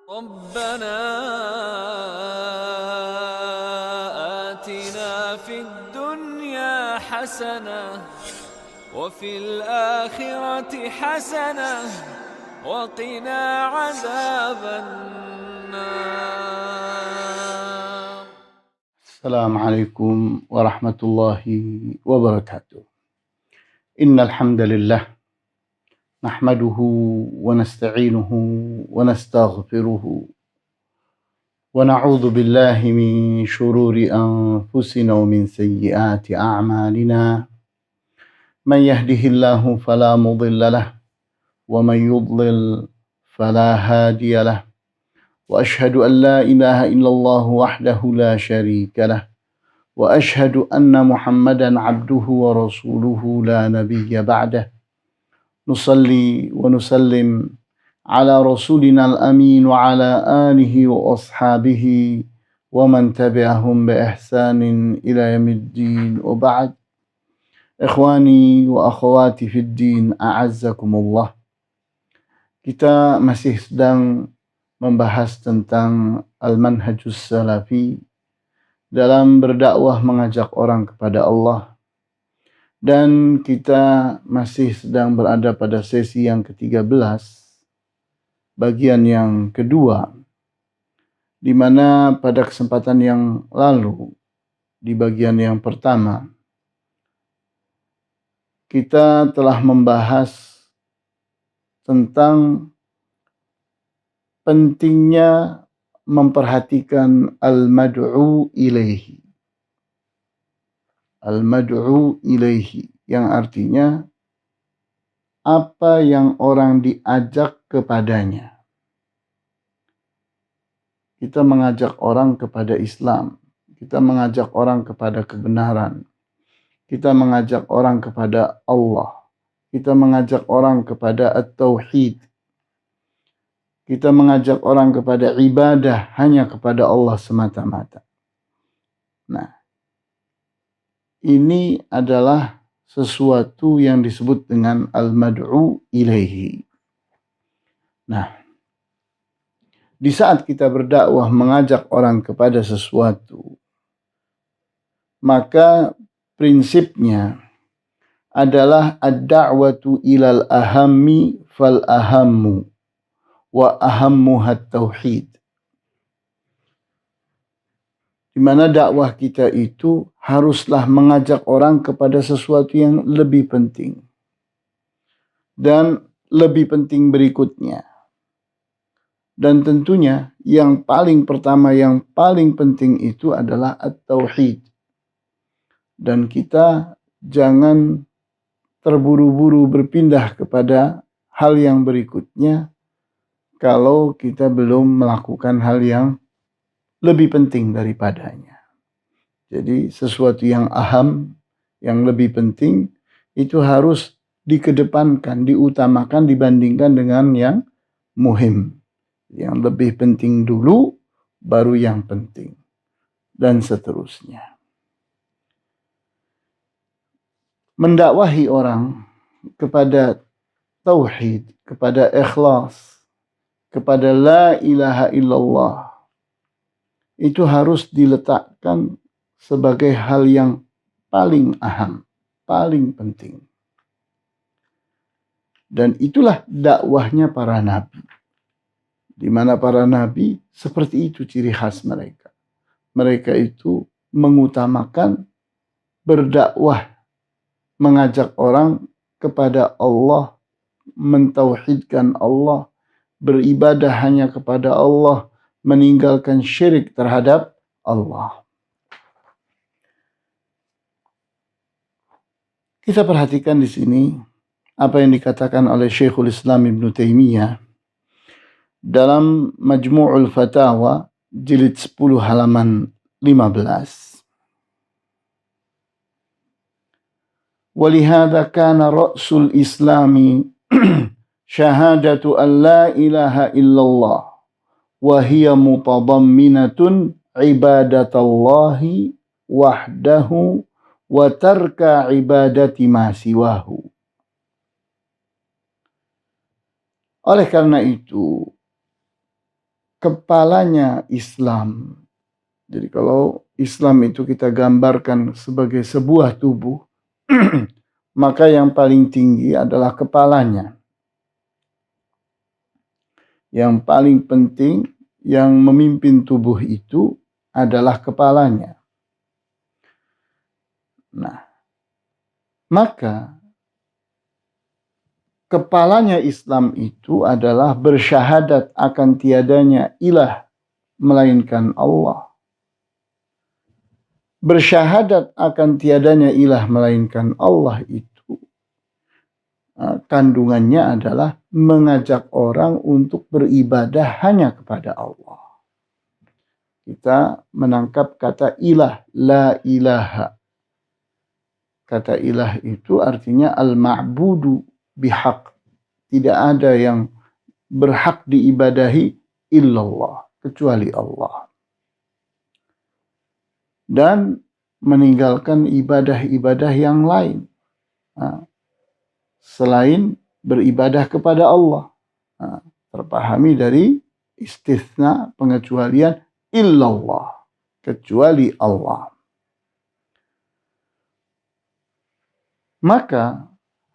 ربنا آتنا في الدنيا حسنة وفي الآخرة حسنة وقنا عذاب النار. السلام عليكم ورحمة الله وبركاته. إن الحمد لله نحمده ونستعينه ونستغفره ونعوذ بالله من شرور أنفسنا ومن سيئات أعمالنا. من يهده الله فلا مضل له ومن يضلل فلا هادي له، وأشهد أن لا إله إلا الله وحده لا شريك له، وأشهد أن محمدا عبده ورسوله لا نبي بعده. نصلي ونسلم على رسولنا الأمين وعلى آله وأصحابه ومن تبعهم بإحسان إلى يوم الدين، وبعد. Ikhwani wa akhwati fid din, a'azzakumullah. Kita masih sedang membahas tentang al-manhajus salafi dalam berdakwah mengajak orang kepada Allah. Dan kita masih sedang berada pada sesi yang ke-13, bagian yang kedua, di mana pada kesempatan yang lalu, di bagian yang pertama, kita telah membahas tentang pentingnya memperhatikan al-mad'u ilaihi. Al-mad'u ilaihi, yang artinya apa yang orang diajak kepadanya. Kita mengajak orang kepada Islam, kita mengajak orang kepada kebenaran, kita mengajak orang kepada Allah, kita mengajak orang kepada at-tauhid, kita mengajak orang kepada ibadah hanya kepada Allah semata-mata. Nah, ini adalah sesuatu yang disebut dengan al-mad'u ilaihi. Nah, di saat kita berdakwah mengajak orang kepada sesuatu, maka prinsipnya adalah ad-da'watu ilal ahammi fal ahammu wa ahammuhat tauhid. Di mana dakwah kita itu haruslah mengajak orang kepada sesuatu yang lebih penting. Dan lebih penting berikutnya. Dan tentunya yang paling pertama, yang paling penting itu adalah at-tauhid. Dan kita jangan terburu-buru berpindah kepada hal yang berikutnya kalau kita belum melakukan hal yang lebih penting daripadanya. Jadi sesuatu yang aham, yang lebih penting, itu harus dikedepankan, diutamakan dibandingkan dengan yang muhim. Yang lebih penting dulu, baru yang penting. Dan seterusnya. Mendakwahi orang kepada tauhid, kepada ikhlas, kepada la ilaha illallah, itu harus diletakkan sebagai hal yang paling aham, paling penting. Dan itulah dakwahnya para nabi. Di mana para nabi seperti itu ciri khas mereka. Mereka itu mengutamakan berdakwah, mengajak orang kepada Allah, mentauhidkan Allah, beribadah hanya kepada Allah, meninggalkan syirik terhadap Allah. Kita perhatikan di sini apa yang dikatakan oleh Syekhul Islam Ibn Taimiyah dalam Majmu'ul Fatawa jilid 10 halaman 15. Walihada kana ra'sul islami syahadatu an la ilaha illallah wa hiya mutadamminatun ibadatallahi wahdahu wa tarka ibadati ma siwahu. Oleh karena itu, kepalanya Islam. Jadi kalau Islam itu kita gambarkan sebagai sebuah tubuh, maka yang paling tinggi adalah kepalanya. Yang paling penting, yang memimpin tubuh itu adalah kepalanya. Nah, maka kepalanya Islam itu adalah bersyahadat akan tiadanya ilah melainkan Allah. Bersyahadat akan tiadanya ilah melainkan Allah itu kandungannya adalah mengajak orang untuk beribadah hanya kepada Allah. Kita menangkap kata ilah, la ilaha. Kata ilah itu artinya al-ma'budu bihaq. Tidak ada yang berhak diibadahi illallah, kecuali Allah. Dan meninggalkan ibadah-ibadah yang lain selain beribadah kepada Allah. Terpahami dari istitsna, pengecualian illallah, kecuali Allah. Maka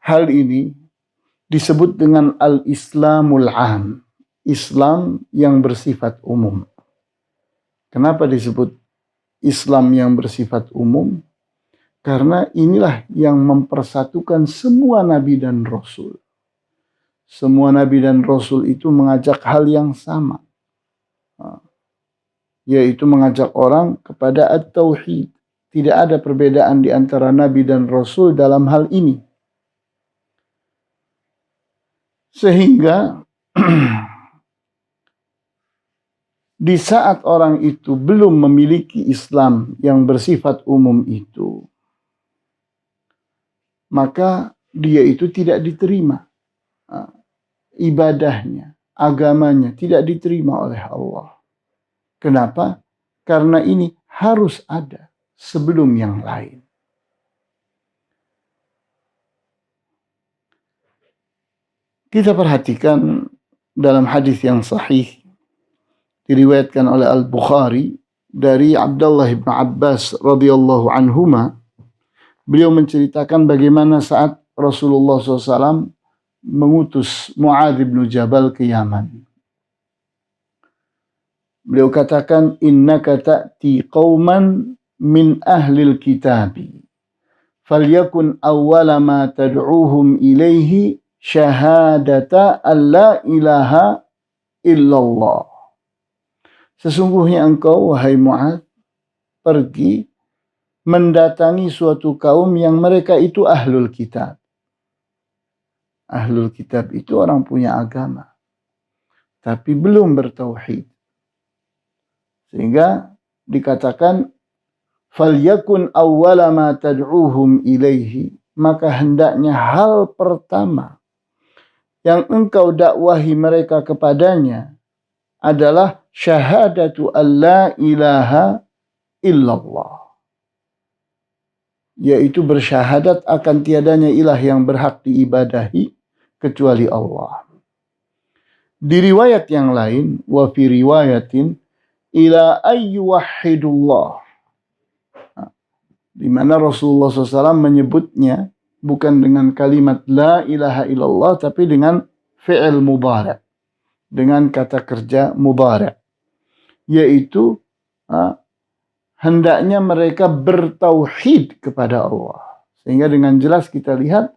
hal ini disebut dengan al-Islamul Am, Islam yang bersifat umum. Kenapa disebut Islam yang bersifat umum? Karena inilah yang mempersatukan semua nabi dan rasul. Semua nabi dan rasul itu mengajak hal yang sama, yaitu mengajak orang kepada at-tauhid. Tidak ada perbedaan di antara nabi dan rasul dalam hal ini. Sehingga di saat orang itu belum memiliki Islam yang bersifat umum itu, maka dia itu tidak diterima. Ibadahnya, agamanya tidak diterima oleh Allah. Kenapa? Karena ini harus ada sebelum yang lain. Kita perhatikan dalam hadis yang sahih diriwayatkan oleh Al-Bukhari dari Abdullah bin Abbas radhiyallahu anhuma. Beliau menceritakan bagaimana saat Rasulullah SAW mengutus Mu'adz bin Jabal ke Yaman. Beliau katakan, innaka ta'ti qauman min ahlil kitabi, falyakun awwala ma tad'uuhum ilaihi syahadata an la ilaha illallah. Sesungguhnya engkau, wahai Mu'adz, pergi mendatangi suatu kaum yang mereka itu ahlul kitab. Ahlul kitab itu orang punya agama, tapi belum bertauhid. Sehingga dikatakan, falyakun awwala ma tad'uuhum ilaihi, maka hendaknya hal pertama yang engkau dakwahi mereka kepadanya adalah syahadatu an la ilaha illallah, yaitu bersyahadat akan tiadanya ilah yang berhak diibadahi kecuali Allah. Di riwayat yang lain, wa fi riwayatin ila ayyuwahidullah, di mana Rasulullah SAW menyebutnya bukan dengan kalimat la ilaha illallah, tapi dengan fi'il mudhari', dengan kata kerja mudhari', yaitu hendaknya mereka bertauhid kepada Allah. Sehingga dengan jelas kita lihat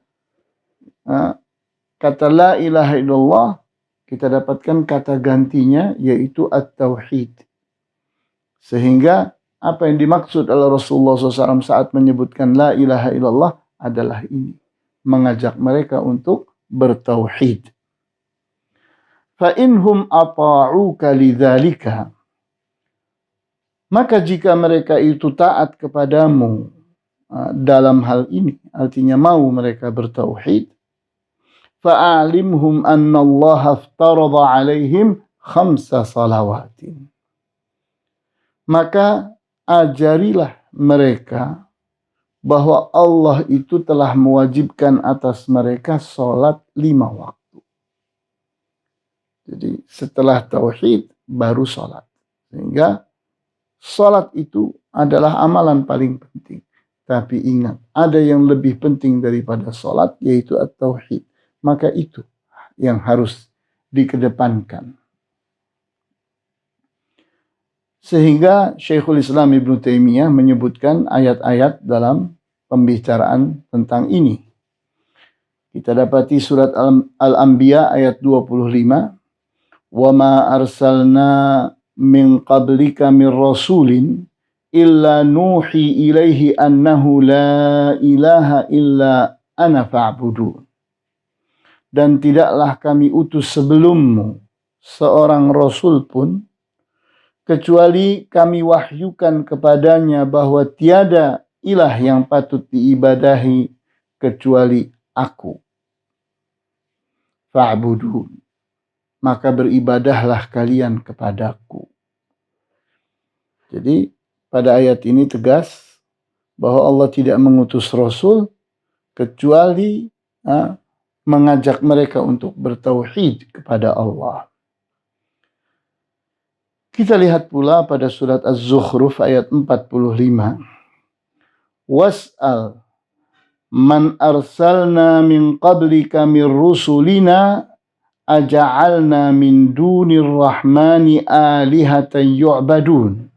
kata la ilaha illallah, kita dapatkan kata gantinya yaitu at-tauhid. Sehingga apa yang dimaksud oleh Rasulullah SAW saat menyebutkan la ilaha illallah adalah ini, mengajak mereka untuk bertauhid. Fa inhum ata'uka lidzalika, maka jika mereka itu taat kepadamu dalam hal ini, artinya mau mereka bertauhid, fa'alimhum anna Allah aftarada alaihim 5 salawatin, maka ajarilah mereka bahwa Allah itu telah mewajibkan atas mereka sholat 5 waktu. Jadi setelah tauhid baru sholat. Sehingga sholat itu adalah amalan paling penting. Tapi ingat, ada yang lebih penting daripada sholat, yaitu at-tauhid. Maka itu yang harus dikedepankan. Sehingga Syekhul Islam Ibn Taimiyah menyebutkan ayat-ayat dalam pembicaraan tentang ini. Kita dapati surat Al-Anbiya ayat 25. وَمَا أَرْسَلْنَا مِنْ قَبْلِكَ مِنْ رَسُولٍ إِلَّا نُوحِي إِلَيْهِ أَنَّهُ لَا إِلَهَ إِلَّا أَنَا فَاعْبُدُونِ. Dan tidaklah kami utus sebelummu seorang rasul pun, kecuali kami wahyukan kepadanya bahwa tiada ilah yang patut diibadahi kecuali aku. Fa'budun. Maka beribadahlah kalian kepadaku. Jadi pada ayat ini tegas bahwa Allah tidak mengutus Rasul kecuali mengajak mereka untuk bertauhid kepada Allah. Kita lihat pula pada surat Az-Zukhruf ayat 45. Was'al man arsalna min qablika min rusulina aja'alna min dunir rahmani alihatan yu'badun.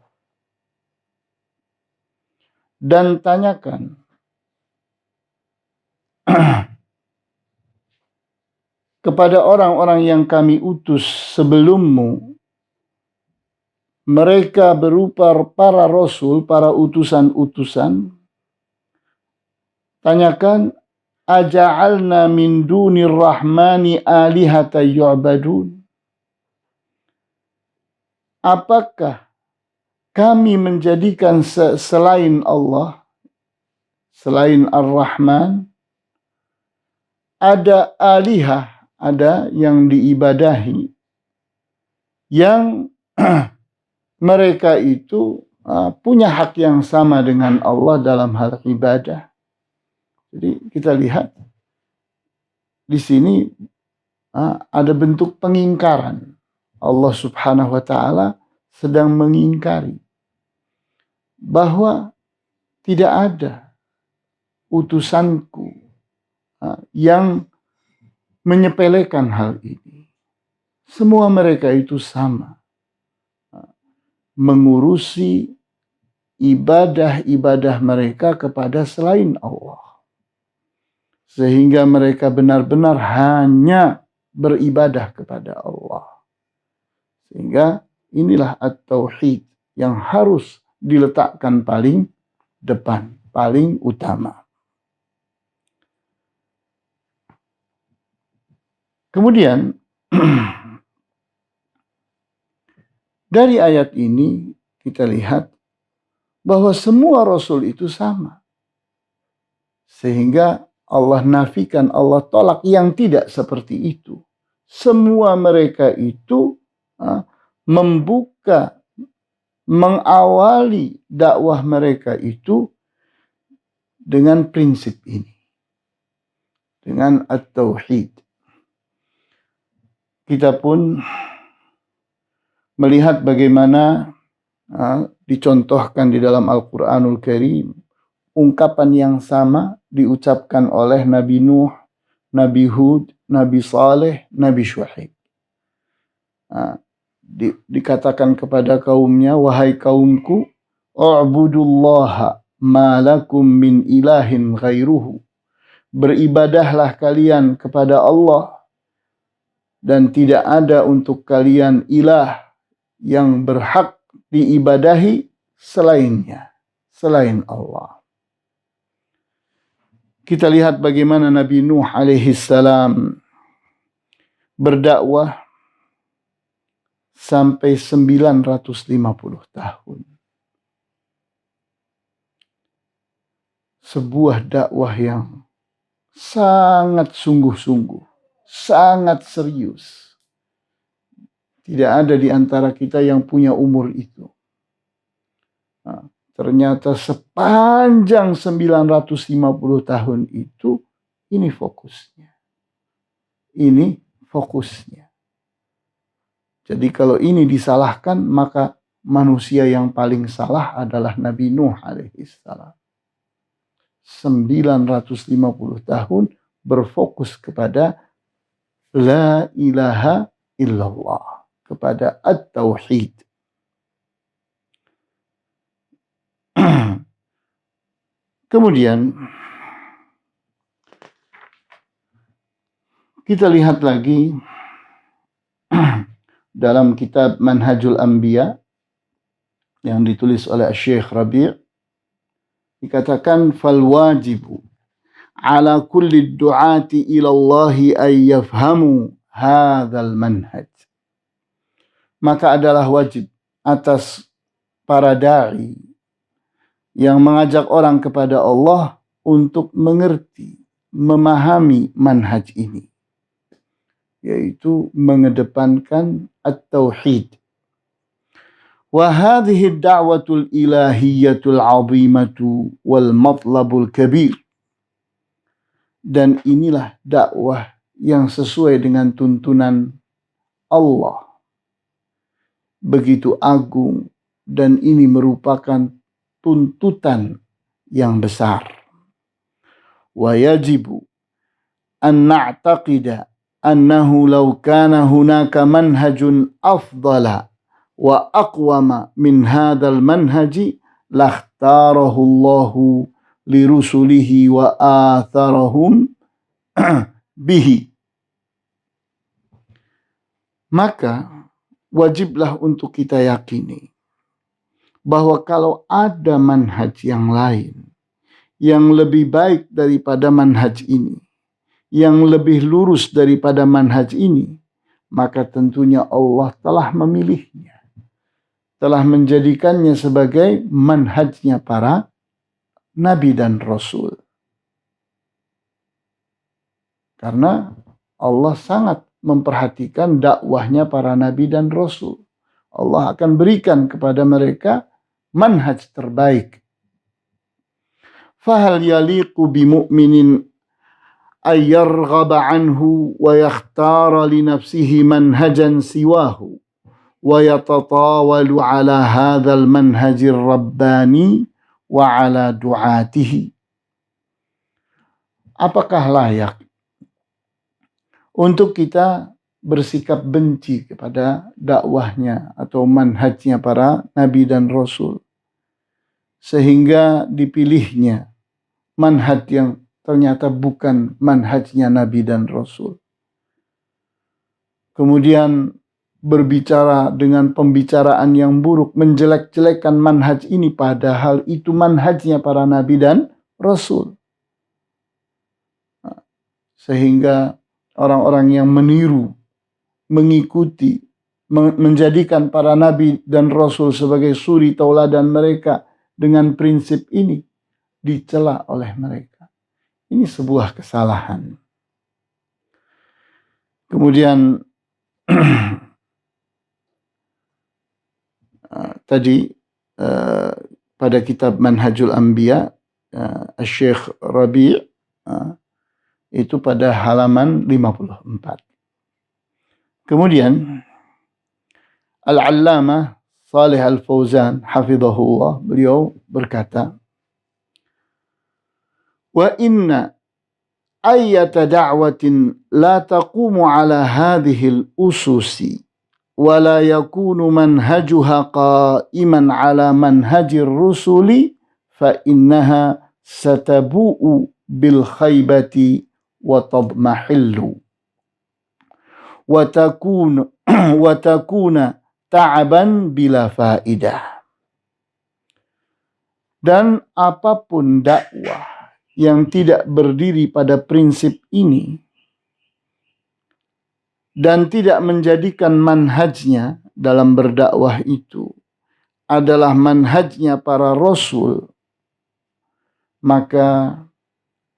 Dan tanyakan kepada orang-orang yang kami utus sebelummu, mereka berupa para rasul, para utusan-utusan. Tanyakan, aja'alna min dunir rahmani alihata yu'badun. Apakah kami menjadikan selain Allah, selain Ar-Rahman, ada alihah, ada yang diibadahi, yang mereka itu punya hak yang sama dengan Allah dalam hal ibadah. Jadi kita lihat di sini ada bentuk pengingkaran. Allah Subhanahu wa taala sedang mengingkari bahwa tidak ada utusanku yang menyepelekan hal ini. Semua mereka itu sama, mengurusi ibadah-ibadah mereka kepada selain Allah. Sehingga mereka benar-benar hanya beribadah kepada Allah. Sehingga inilah at-tauhid yang harus diletakkan paling depan, paling utama. Kemudian dari ayat ini kita lihat bahwa semua rasul itu sama. Sehingga Allah nafikan, Allah tolak yang tidak seperti itu. Semua mereka itu membuka, mengawali dakwah mereka itu dengan prinsip ini. Dengan at-tauhid. Kita pun melihat bagaimana dicontohkan di dalam Al-Quranul Karim. Ungkapan yang sama diucapkan oleh Nabi Nuh, Nabi Hud, Nabi Saleh, Nabi Syuaib. Dikatakan kepada kaumnya, wahai kaumku, u'budullaha ma lakum min ilahin ghairuhu. Beribadahlah kalian kepada Allah dan tidak ada untuk kalian ilah yang berhak diibadahi selainnya, selain Allah. Kita lihat bagaimana Nabi Nuh alaihi salam berdakwah sampai 950 tahun. Sebuah dakwah yang sangat sungguh-sungguh, sangat serius. Tidak ada di antara kita yang punya umur itu. Ternyata sepanjang 950 tahun itu, ini fokusnya. Ini fokusnya. Jadi kalau ini disalahkan, maka manusia yang paling salah adalah Nabi Nuh alaihissalam. 950 tahun berfokus kepada la ilaha illallah, kepada at-tauhid. Kemudian kita lihat lagi dalam kitab Manhajul Anbiya yang ditulis oleh Syekh Rabi', dikatakan fal wajibu ala kulli du'ati ila Allah ay yafhamu hadzal manhaj. Maka adalah wajib atas para dai yang mengajak orang kepada Allah untuk mengerti, memahami manhaj ini, yaitu mengedepankan at-tauhid. Wa hadhihi ad-da'watul ilahiyyatul 'azimatu wal matlabul kabir. Dan inilah dakwah yang sesuai dengan tuntunan Allah, begitu agung, dan ini merupakan tuntutan yang besar. Wa yajibu an na'taqida annahu law kana hunaka manhajun afdala wa aqwama min hadzal manhaji lakhtarahu Allahu li rusulihi wa atharahum bihi. Maka wajiblah untuk kita yakini bahwa kalau ada manhaj yang lain yang lebih baik daripada manhaj ini, yang lebih lurus daripada manhaj ini, maka tentunya Allah telah memilihnya, telah menjadikannya sebagai manhajnya para nabi dan rasul. Karena Allah sangat memperhatikan dakwahnya para nabi dan rasul. Allah akan berikan kepada mereka manhaj terbaik. Fahal yaliqu bimu'minin ayyarghaba anhu wa yakhtara li nafsihi manhajan siwahu wa yatatawalu ala hadzal manhajir rabbani wa ala du'atihi. Apakah layak untuk kita bersikap benci kepada dakwahnya atau manhajnya para nabi dan rasul, sehingga dipilihnya manhaj yang ternyata bukan manhajnya nabi dan rasul, kemudian berbicara dengan pembicaraan yang buruk, menjelek-jelekkan manhaj ini, padahal itu manhajnya para nabi dan rasul, sehingga orang-orang yang meniru, mengikuti, menjadikan para nabi dan rasul sebagai suri tauladan mereka dengan prinsip ini, dicela oleh mereka. Ini sebuah kesalahan. Kemudian tadi pada kitab Manhajul Anbiya, Syekh Rabi' itu pada halaman 54. Kemudian Al-Allamah Shalih Al-Fauzan hafizahullah, beliau berkata, wa inna ayyata da'watin la taqumu ala hadhihi al-ususi wa la yakunu manhajuha qa'iman ala manhajir rusuli fa innaha satabu'u bil khaybati wa tadmahillu wa takuna ta'aban bila faidah. Dan apapun dakwah yang tidak berdiri pada prinsip ini dan tidak menjadikan manhajnya dalam berdakwah itu adalah manhajnya para rasul, maka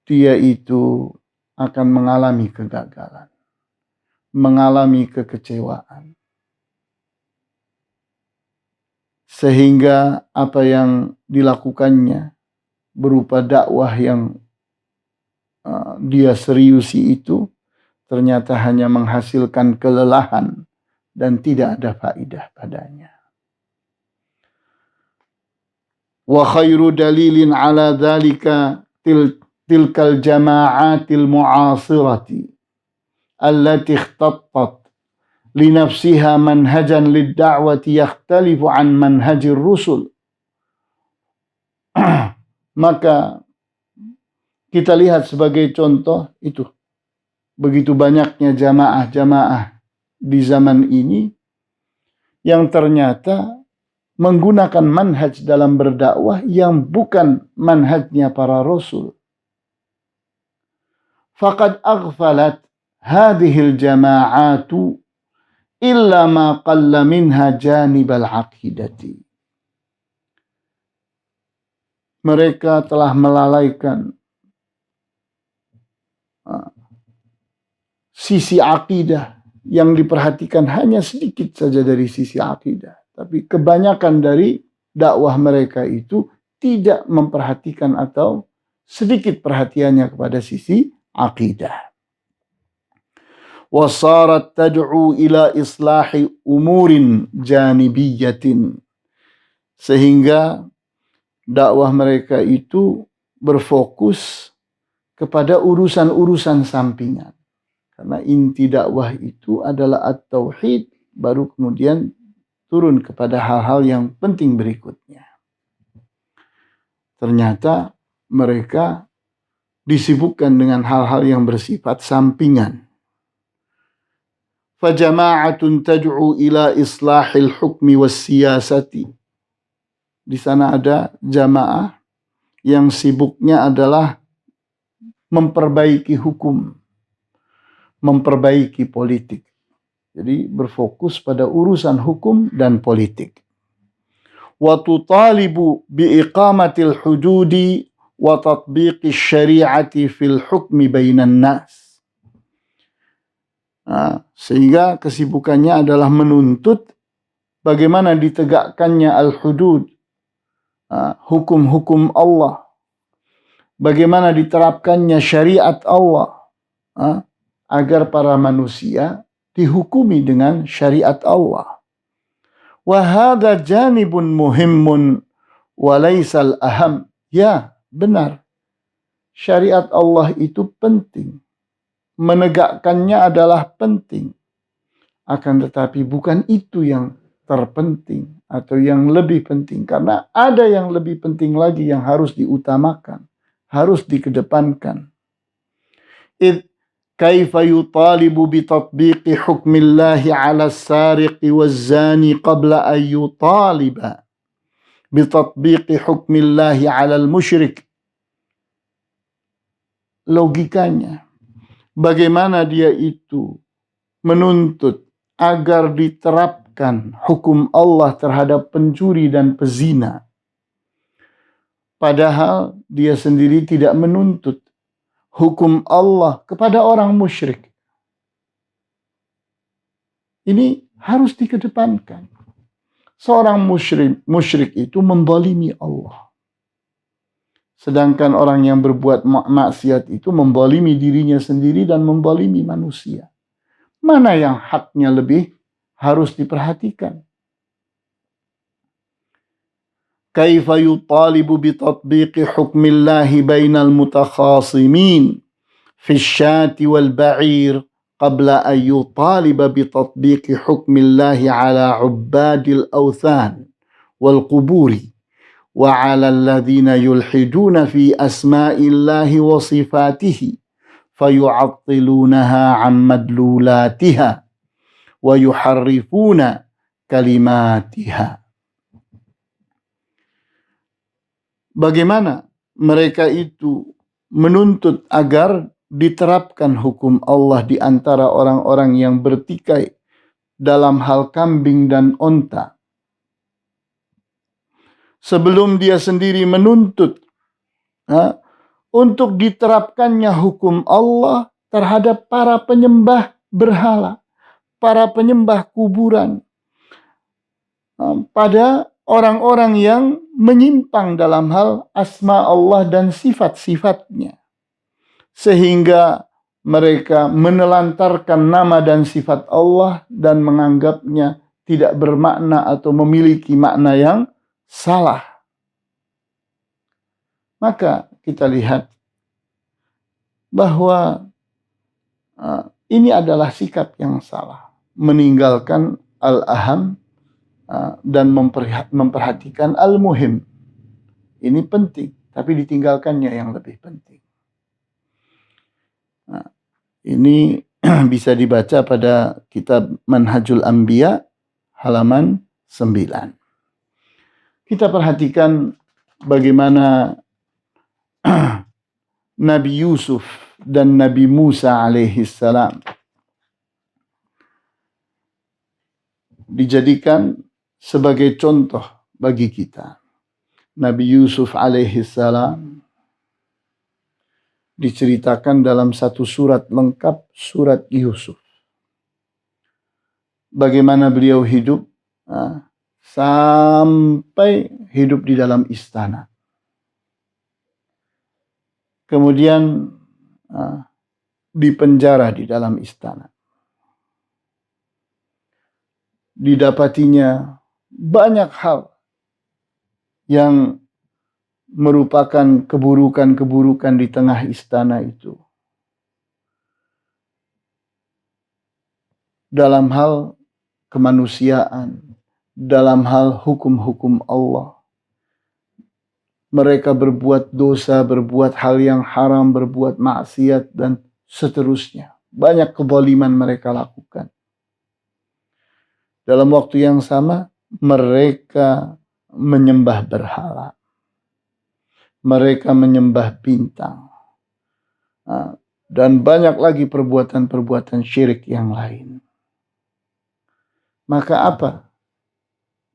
dia itu akan mengalami kegagalan, mengalami kekecewaan. Sehingga apa yang dilakukannya berupa dakwah yang dia seriusi itu ternyata hanya menghasilkan kelelahan dan tidak ada faedah padanya. Wa khairu dalilin ala dhalika tilkal jama'atil mu'asirati allati ikhtattat li nafsiha manhajan lid-da'wati yakhtalifu an manhajir rusul. Maka kita lihat sebagai contoh itu, begitu banyaknya jamaah-jamaah di zaman ini yang ternyata menggunakan manhaj dalam berdakwah yang bukan manhajnya para rasul. Faqad aghfalat hadhil jama'atu illa ma qalla minha janibal aqidati. Mereka telah melalaikan sisi akidah, yang diperhatikan hanya sedikit saja dari sisi akidah. Tapi kebanyakan dari dakwah mereka itu tidak memperhatikan atau sedikit perhatiannya kepada sisi akidah. Wasarat tad'u ila islahi umurin janibiyatin. Sehingga dakwah mereka itu berfokus kepada urusan-urusan sampingan. Karena inti dakwah itu adalah at-tauhid, baru kemudian turun kepada hal-hal yang penting berikutnya. Ternyata mereka disibukkan dengan hal-hal yang bersifat sampingan. Fajama'atun tad'u ila islahil hukmi was siyasati. Di sana ada jamaah yang sibuknya adalah memperbaiki hukum, memperbaiki politik. Jadi berfokus pada urusan hukum dan politik. Wa tutalibu bi iqamatil hududi wa tatbiqi syari'ati fil hukmi bainan nas. Sehingga kesibukannya adalah menuntut bagaimana ditegakkannya al-hudud, hukum-hukum Allah, bagaimana diterapkannya syariat Allah, agar para manusia dihukumi dengan syariat Allah. Wa hadza janibun muhimmun wa laisal aham. Ya, benar. Syariat Allah itu penting. Menegakkannya adalah penting. Akan tetapi bukan itu yang terpenting atau yang lebih penting. Karena ada yang lebih penting lagi yang harus diutamakan, harus dikedepankan. Kaifa yutalibu bi tatbiqi hukmillahi 'ala as-sariqi waz-zani qabla an yutaliba bi tatbiqi hukmillahi 'ala al-musyrik. Logikanya, bagaimana dia itu menuntut agar diterapkan hukum Allah terhadap pencuri dan pezina, padahal dia sendiri tidak menuntut hukum Allah kepada orang musyrik. Ini harus dikedepankan. Seorang musyrik itu menzalimi Allah. Sedangkan orang yang berbuat maksiat itu menzalimi dirinya sendiri dan menzalimi manusia. Mana yang haknya lebih harus diperhatikan. Kaifa yutalibu bi tatbiqi hukmillahi bainal mutakhasimin fi syati wal ba'ir qabla an yutaliba bi tatbiqi hukmillahi ala ubbadil awthan wal quburi wa ala alladhina yulhiduna fi asma'illahi wa sifatihi fayu'attilunaha 'an madlulatiha wa yuharrifuna kalimatiha. Bagaimana mereka itu menuntut agar diterapkan hukum Allah di antara orang-orang yang bertikai dalam hal kambing dan onta, sebelum dia sendiri menuntut untuk diterapkannya hukum Allah terhadap para penyembah berhala, para penyembah kuburan, pada orang-orang yang menyimpang dalam hal asma Allah dan sifat-sifatnya. Sehingga mereka menelantarkan nama dan sifat Allah dan menganggapnya tidak bermakna atau memiliki makna yang salah. Maka kita lihat bahwa ini adalah sikap yang salah. Meninggalkan al-aham dan memperhatikan al-muhim. Ini penting, tapi ditinggalkannya yang lebih penting. Ini bisa dibaca pada kitab Manhajul Anbiya halaman 9. Kita perhatikan bagaimana Nabi Yusuf dan Nabi Musa alaihissalam dijadikan sebagai contoh bagi kita. Nabi Yusuf alaihissalam diceritakan dalam satu surat lengkap, surat Yusuf. Bagaimana beliau hidup sampai hidup di dalam istana. Kemudian dipenjara di dalam istana. Didapatinya banyak hal yang merupakan keburukan-keburukan di tengah istana itu. Dalam hal kemanusiaan, dalam hal hukum-hukum Allah. Mereka berbuat dosa, berbuat hal yang haram, berbuat maksiat, dan seterusnya. Banyak kezaliman mereka lakukan. Dalam waktu yang sama, mereka menyembah berhala. Mereka menyembah bintang. Dan banyak lagi perbuatan-perbuatan syirik yang lain. Maka apa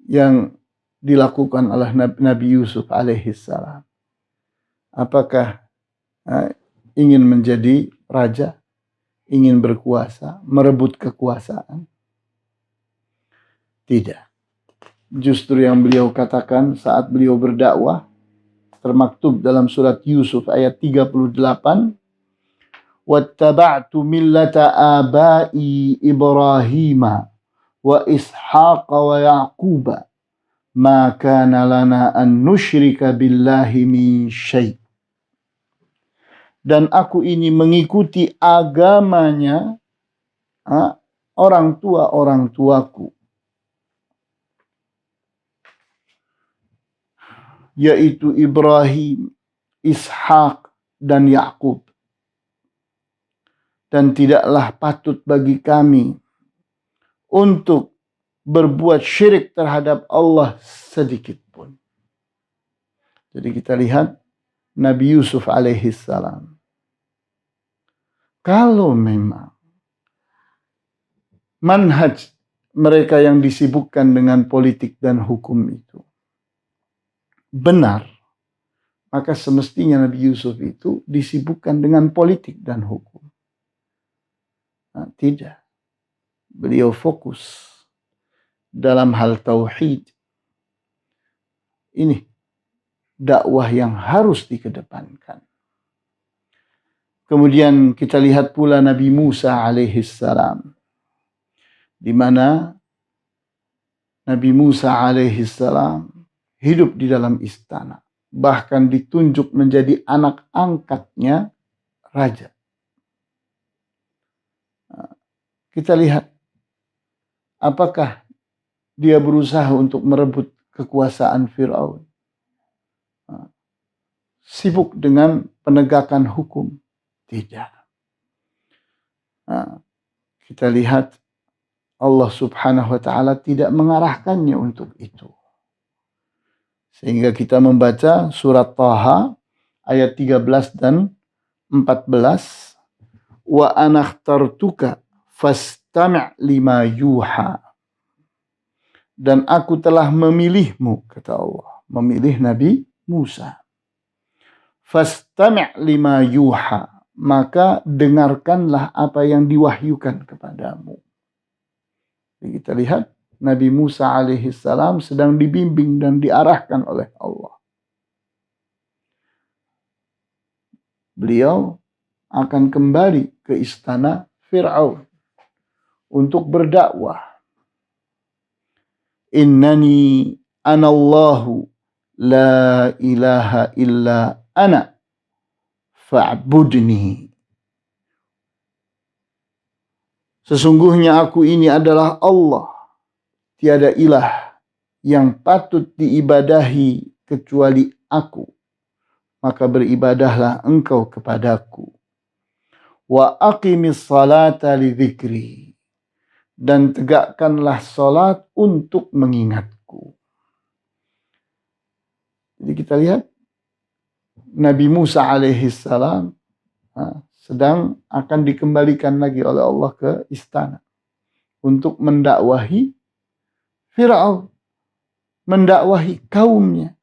yang dilakukan oleh Nabi Yusuf alaihissalam? Apakah ingin menjadi raja? Ingin berkuasa? Merebut kekuasaan? Tidak. Justru yang beliau katakan saat beliau berdakwah, termaktub dalam surat Yusuf ayat 38, "Wattaba'tu millata abai Ibrahima wa Ishaqa wa Yaquba ma kana lana an nusyrika billahi min syai'." Dan aku ini mengikuti agamanya orang tuaku, yaitu Ibrahim, Ishak, dan Yakub. Dan tidaklah patut bagi kami untuk berbuat syirik terhadap Allah sedikit pun. Jadi kita lihat Nabi Yusuf alaihissalam. Kalau memang manhaj mereka yang disibukkan dengan politik dan hukum itu benar, maka semestinya Nabi Yusuf itu disibukkan dengan politik dan hukum. Tidak. Beliau fokus dalam hal tauhid. Ini dakwah yang harus dikedepankan. Kemudian kita lihat pula Nabi Musa alaihissalam, di mana Nabi Musa alaihissalam hidup di dalam istana, bahkan ditunjuk menjadi anak angkatnya raja. Kita lihat apakah dia berusaha untuk merebut kekuasaan Fir'aun, sibuk dengan penegakan hukum. Tidak. Kita lihat Allah subhanahu wa ta'ala tidak mengarahkannya untuk itu. Sehingga kita membaca surat Taha ayat 13 dan 14. Wa anakhtartuka fastami' lima yuha. Dan aku telah memilihmu, kata Allah. Memilih Nabi Musa. Fastami' lima yuha. Maka dengarkanlah apa yang diwahyukan kepadamu. Jadi kita lihat Nabi Musa alaihissalam sedang dibimbing dan diarahkan oleh Allah. Beliau akan kembali ke istana Fir'aun untuk berdakwah. Innani anallahu la ilaha illa ana fa'budni. Sesungguhnya aku ini adalah Allah, tiada ilah yang patut diibadahi kecuali aku, maka beribadahlah engkau kepadaku. Wa aqimis salata li dzikri, dan tegakkanlah salat untuk mengingatku. Jadi kita lihat Nabi Musa alaihissalam sedang akan dikembalikan lagi oleh Allah ke istana untuk mendakwahi Fir'aun, mendakwahi kaumnya.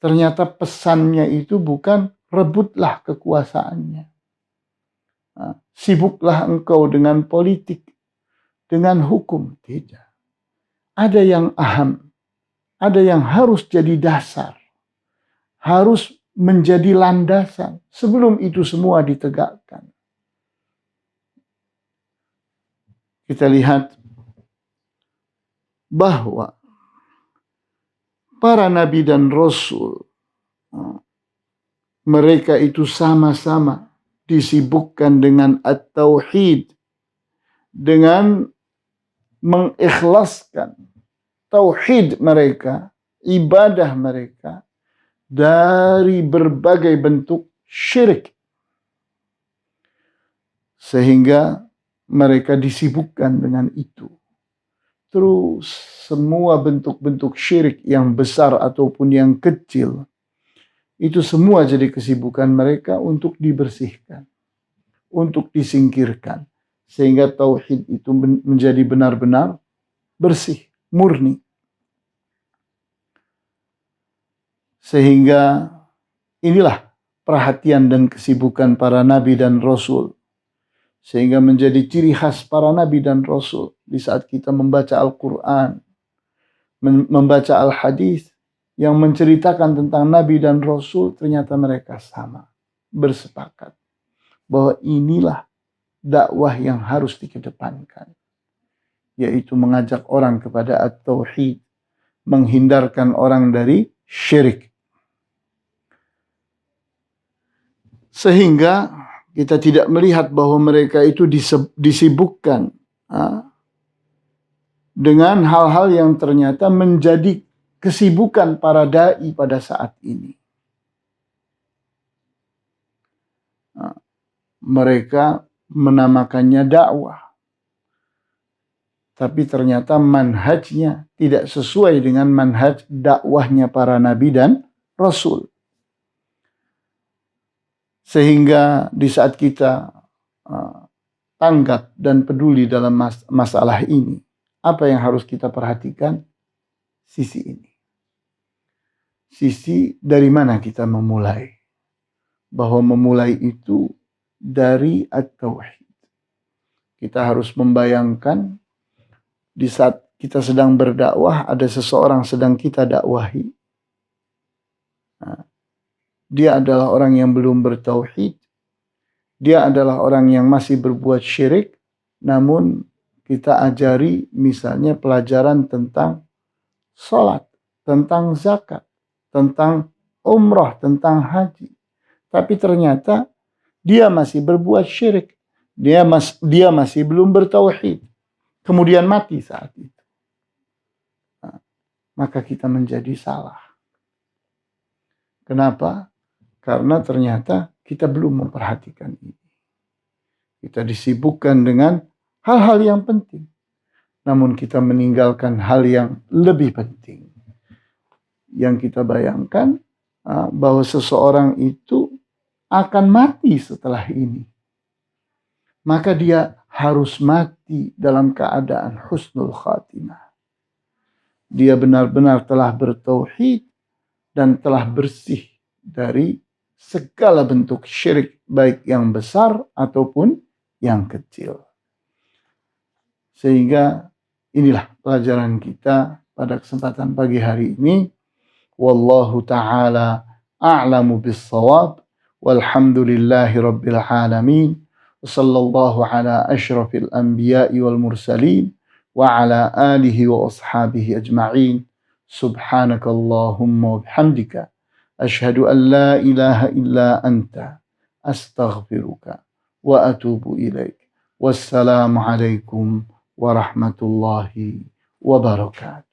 Ternyata pesannya itu bukan rebutlah kekuasaannya. Sibuklah engkau dengan politik, dengan hukum. Tidak. Ada yang aham, ada yang harus jadi dasar, harus menjadi landasan sebelum itu semua ditegakkan. Kita lihat bahwa para nabi dan rasul, mereka itu sama-sama disibukkan dengan at-tauhid, dengan mengikhlaskan tauhid mereka, ibadah mereka dari berbagai bentuk syirik. Sehingga mereka disibukkan dengan itu. Terus semua bentuk-bentuk syirik yang besar ataupun yang kecil, itu semua jadi kesibukan mereka untuk dibersihkan, untuk disingkirkan. Sehingga tauhid itu menjadi benar-benar bersih, murni. Sehingga inilah perhatian dan kesibukan para nabi dan rasul. Sehingga menjadi ciri khas para nabi dan rasul. Di saat kita membaca Al-Quran, membaca Al-Hadis yang menceritakan tentang nabi dan rasul, ternyata mereka sama, bersepakat bahwa inilah dakwah yang harus dikedepankan, yaitu mengajak orang kepada at-tauhid, menghindarkan orang dari syirik. Sehingga kita tidak melihat bahwa mereka itu disibukkan dengan hal-hal yang ternyata menjadi kesibukan para dai pada saat ini. Mereka menamakannya dakwah, tapi ternyata manhajnya tidak sesuai dengan manhaj dakwahnya para nabi dan rasul. Sehingga di saat kita tanggap dan peduli dalam masalah ini, apa yang harus kita perhatikan? Sisi ini. Sisi dari mana kita memulai. Bahwa memulai itu dari at-tauhid. Kita harus membayangkan di saat kita sedang berdakwah, ada seseorang sedang kita dakwahi. Dia adalah orang yang belum bertauhid. Dia adalah orang yang masih berbuat syirik. Namun kita ajari misalnya pelajaran tentang salat, tentang zakat, tentang umrah, tentang haji. Tapi ternyata dia masih berbuat syirik. Dia masih belum bertauhid. Kemudian mati saat itu. Maka kita menjadi salah. Kenapa? Karena ternyata kita belum memperhatikan ini. Kita disibukkan dengan hal-hal yang penting. Namun kita meninggalkan hal yang lebih penting. Yang kita bayangkan bahwa seseorang itu akan mati setelah ini. Maka dia harus mati dalam keadaan husnul khatimah. Dia benar-benar telah bertauhid dan telah bersih dari segala bentuk syirik, baik yang besar ataupun yang kecil. Sehingga inilah pelajaran kita pada kesempatan pagi hari ini. Wallahu ta'ala a'lamu bis-shawab. Walhamdulillahi rabbil alamin. Wassallallahu ala asyrafil anbiya'i wal mursalin wa ala alihi wa ashabihi ajma'in. Subhanakallahumma wa bihamdika asyhadu an la ilaha illa anta astaghfiruka wa atubu ilaik. Wassalamu alaikum warahmatullahi wabarakatuh.